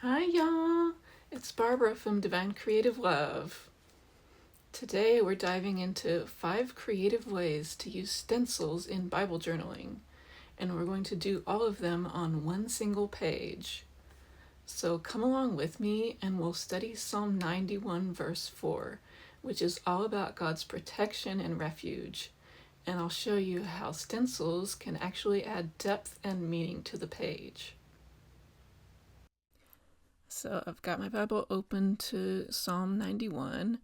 Hi, y'all. It's Barbara from Divine Creative Love. Today we're diving into 5 creative ways to use stencils in Bible journaling, and we're going to do all of them on one single page. So come along with me and we'll study Psalm 91, verse 4, which is all about God's protection and refuge. And I'll show you how stencils can actually add depth and meaning to the page. So I've got my Bible open to Psalm 91,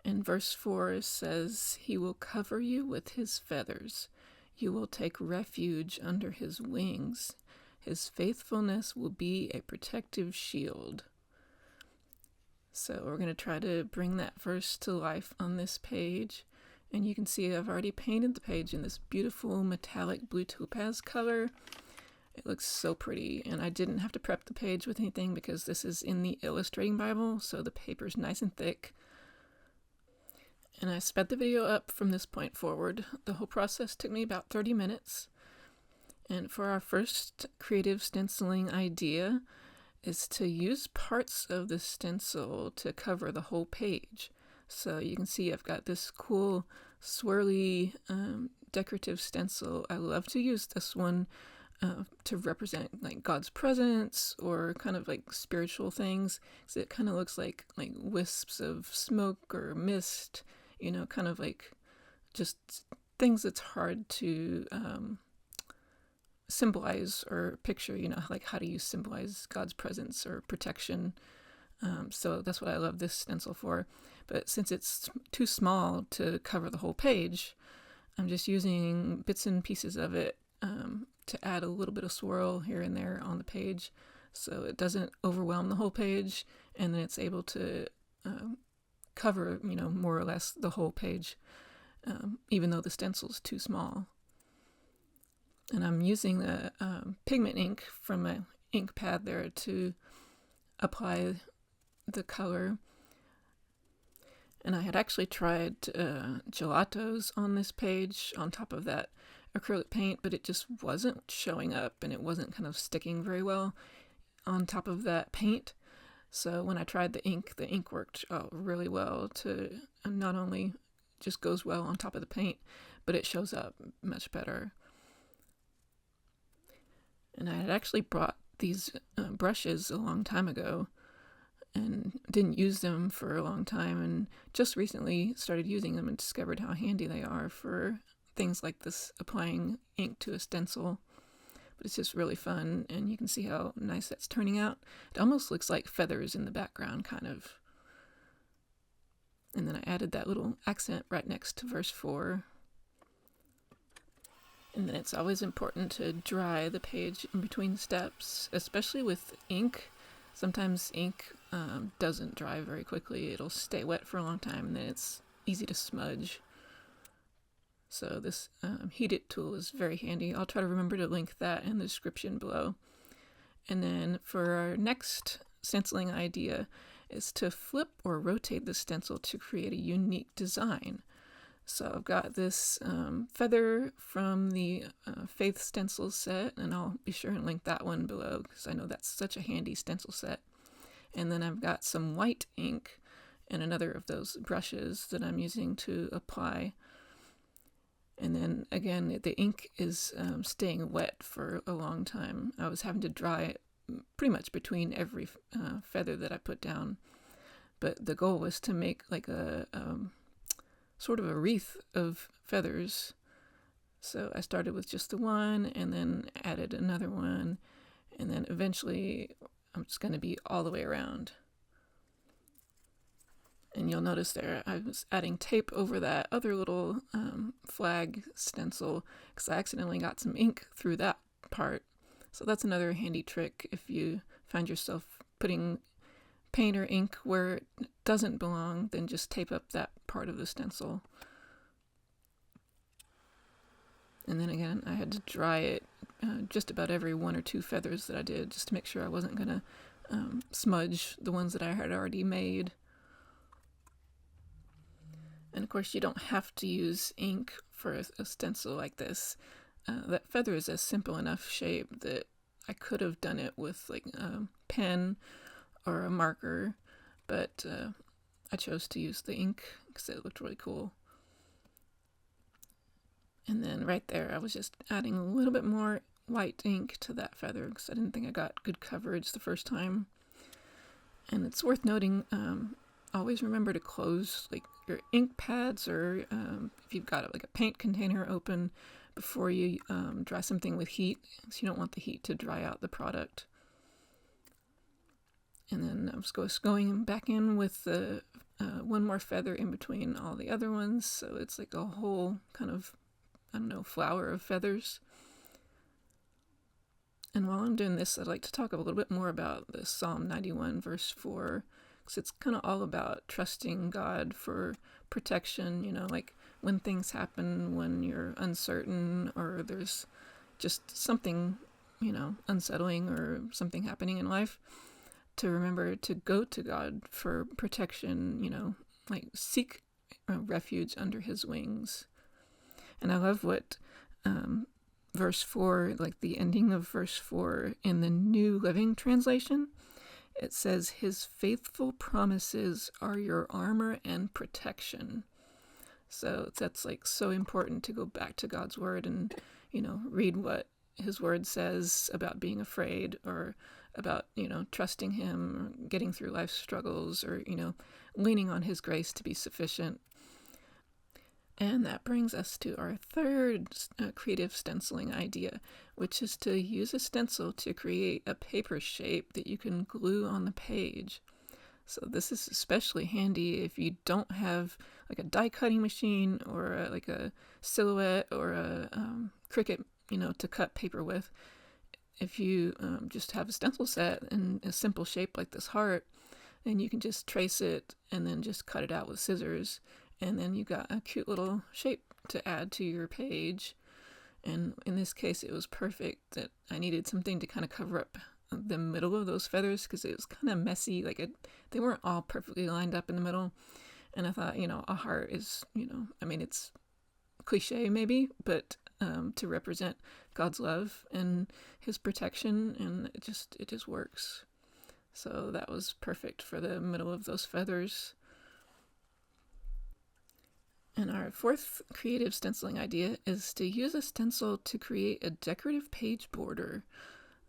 and verse 4 says, "He will cover you with his feathers. You will take refuge under his wings. His faithfulness will be a protective shield." So we're going to try to bring that verse to life on this page. And you can see I've already painted the page in this beautiful metallic blue topaz color. It looks so pretty, and I didn't have to prep the page with anything because this is in the Illustrating Bible, so the paper's nice and thick. And I sped the video up from this point forward. The whole process took me about 30 minutes. And for our first creative stenciling idea is to use parts of the stencil to cover the whole page. So you can see I've got this cool swirly decorative stencil. I love to use this one to represent like God's presence or kind of like spiritual things, because it kind of looks like wisps of smoke or mist, kind of like just things that's hard to symbolize or picture, like how do you symbolize God's presence or protection. So that's what I love this stencil for. But since it's too small to cover the whole page, I'm just using bits and pieces of it to add a little bit of swirl here and there on the page so it doesn't overwhelm the whole page, and then it's able to cover, more or less the whole page, even though the stencil's too small. And I'm using the pigment ink from my ink pad there to apply the color. And I had actually tried gelatos on this page on top of that acrylic paint, but it just wasn't showing up and it wasn't kind of sticking very well on top of that paint. So when I tried the ink worked really well to not only just goes well on top of the paint, but it shows up much better. And I had actually brought these brushes a long time ago and didn't use them for a long time, and just recently started using them and discovered how handy they are for things like this, applying ink to a stencil. But it's just really fun, and you can see how nice that's turning out. It almost looks like feathers in the background, kind of. And then I added that little accent right next to verse 4. And then it's always important to dry the page in between steps, especially with ink. Sometimes ink doesn't dry very quickly. It'll stay wet for a long time, and then it's easy to smudge. So this Heat It tool is very handy. I'll try to remember to link that in the description below. And then for our next stenciling idea is to flip or rotate the stencil to create a unique design. So I've got this feather from the Faith stencil set, and I'll be sure and link that one below because I know that's such a handy stencil set. And then I've got some white ink and another of those brushes that I'm using to apply. And then again, the ink is staying wet for a long time. I was having to dry it pretty much between every feather that I put down. But the goal was to make like a sort of a wreath of feathers. So I started with just the one and then added another one. And then eventually I'm just going to be all the way around. And you'll notice there I was adding tape over that other little flag stencil because I accidentally got some ink through that part. So that's another handy trick if you find yourself putting paint or ink where it doesn't belong, then just tape up that part of the stencil. And then again, I had to dry it just about every 1 or 2 feathers that I did just to make sure I wasn't going to smudge the ones that I had already made. And of course, you don't have to use ink for a stencil like this. That feather is a simple enough shape that I could have done it with like a pen or a marker, but I chose to use the ink because it looked really cool. And then right there, I was just adding a little bit more white ink to that feather because I didn't think I got good coverage the first time. And it's worth noting, always remember to close like your ink pads, or if you've got like a paint container open before you dry something with heat, so you don't want the heat to dry out the product. And then I was going back in with the one more feather in between all the other ones, so it's like a whole kind of, I don't know, flower of feathers. And while I'm doing this, I'd like to talk a little bit more about the Psalm 91 verse 4, because it's kind of all about trusting God for protection, you know, like when things happen, when you're uncertain, or there's just something, you know, unsettling or something happening in life, to remember to go to God for protection, you know, like seek refuge under his wings. And I love what verse 4, like the ending of verse 4 in the New Living Translation, it says, his faithful promises are your armor and protection. So that's like so important to go back to God's word and, you know, read what his word says about being afraid, or about, you know, trusting him, or getting through life's struggles, or, you know, leaning on his grace to be sufficient. And that brings us to our third creative stenciling idea, which is to use a stencil to create a paper shape that you can glue on the page. So this is especially handy if you don't have like a die cutting machine, or like a Silhouette, or a Cricut, you know, to cut paper with. If you just have a stencil set and a simple shape like this heart, then you can just trace it and then just cut it out with scissors. And then you got a cute little shape to add to your page. And in this case, it was perfect that I needed something to kind of cover up the middle of those feathers, because it was kind of messy. Like they weren't all perfectly lined up in the middle. And I thought, you know, a heart is, you know, I mean, it's cliche maybe, but to represent God's love and his protection, and it just works. So that was perfect for the middle of those feathers. And our fourth creative stenciling idea is to use a stencil to create a decorative page border.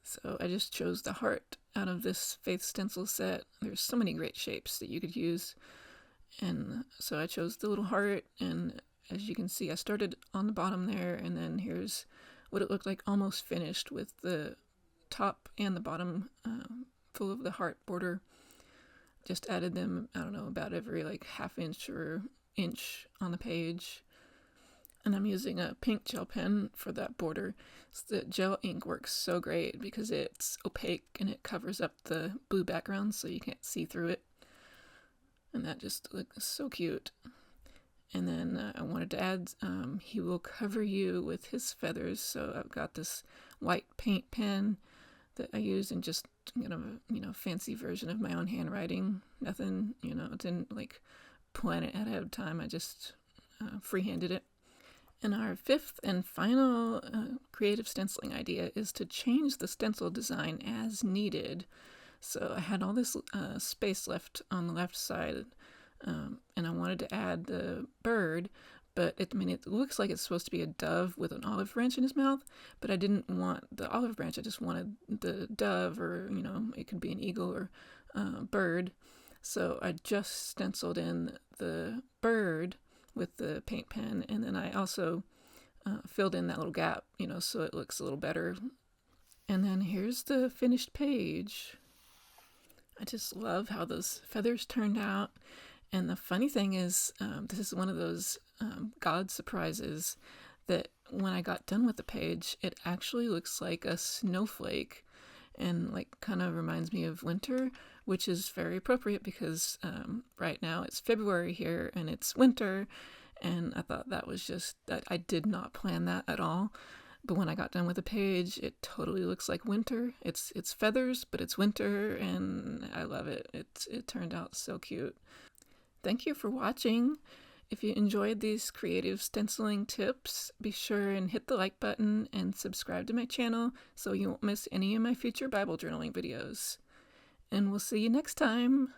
So I just chose the heart out of this Faith stencil set. There's so many great shapes that you could use. And so I chose the little heart, and as you can see, I started on the bottom there, and then here's what it looked like almost finished, with the top and the bottom full of the heart border. Just added them, I don't know, about every like half inch or inch on the page. And I'm using a pink gel pen for that border. So the gel ink works so great because it's opaque and it covers up the blue background so you can't see through it. And that just looks so cute. And then I wanted to add, he will cover you with his feathers. So I've got this white paint pen that I use, and just kind of a, you know, fancy version of my own handwriting. Nothing, you know, didn't like plan it ahead of time. I just freehanded it. And our fifth and final creative stenciling idea is to change the stencil design as needed. So I had all this space left on the left side, and I wanted to add the bird, but it looks like it's supposed to be a dove with an olive branch in his mouth, but I didn't want the olive branch. I just wanted the dove, or, you know, it could be an eagle or bird. So I just stenciled in the bird with the paint pen, and then I also filled in that little gap, you know, so it looks a little better. And then here's the finished page. I just love how those feathers turned out. And the funny thing is, this is one of those God surprises, that when I got done with the page, it actually looks like a snowflake, and like kind of reminds me of winter, which is very appropriate because right now it's February here and it's winter. And I thought that was just, that I did not plan that at all. But when I got done with the page, it totally looks like winter. It's feathers, but it's winter, and I love it. It turned out so cute. Thank you for watching. If you enjoyed these creative stenciling tips, be sure and hit the like button and subscribe to my channel so you won't miss any of my future Bible journaling videos. and we'll see you next time.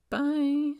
Bye.